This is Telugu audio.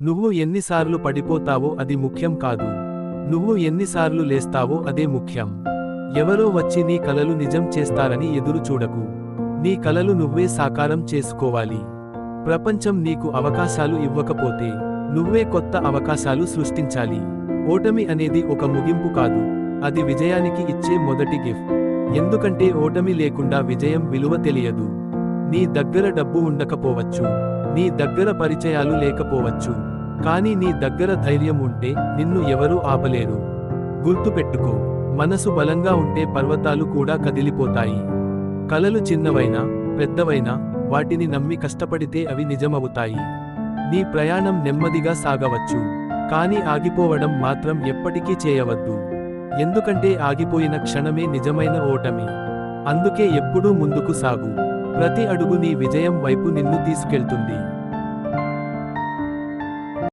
నువ్వు ఎన్నిసార్లు పడిపోతావో అది ముఖ్యం కాదు. నువ్వు ఎన్నిసార్లు లేస్తావో అదే ముఖ్యం. ఎవరో వచ్చి నీ కలలు నిజం చేస్తారని ఎదురు చూడకు. నీ కలలు నువ్వే సాకారం చేసుకోవాలి. ప్రపంచం నీకు అవకాశాలు ఇవ్వకపోతే నువ్వే కొత్త అవకాశాలు సృష్టించాలి. ఓటమి అనేది ఒక ముగింపు కాదు, అది విజయానికి ఇచ్చే మొదటి గిఫ్ట్. ఎందుకంటే ఓటమి లేకుండా విజయం విలువ తెలియదు. నీ దగ్గర డబ్బు ఉండకపోవచ్చు, నీ దగ్గర పరిచయాలు లేకపోవచ్చు, కానీ నీ దగ్గర ధైర్యం ఉంటే నిన్ను ఎవరూ ఆపలేరు. గుర్తుపెట్టుకో, మనసు బలంగా ఉంటే పర్వతాలు కూడా కదిలిపోతాయి. కలలు చిన్నవైనా పెద్దవైనా వాటిని నమ్మి కష్టపడితే అవి నిజమవుతాయి. నీ ప్రయాణం నెమ్మదిగా సాగవచ్చు, కానీ ఆగిపోవడం మాత్రం ఎప్పటికీ చేయవద్దు. ఎందుకంటే ఆగిపోయిన క్షణమే నిజమైన ఓటమి. అందుకే ఎప్పుడూ ముందుకు సాగు. ప్రతి అడుగు నీ విజయం వైపు నిన్ను తీసుకెళ్తుంది.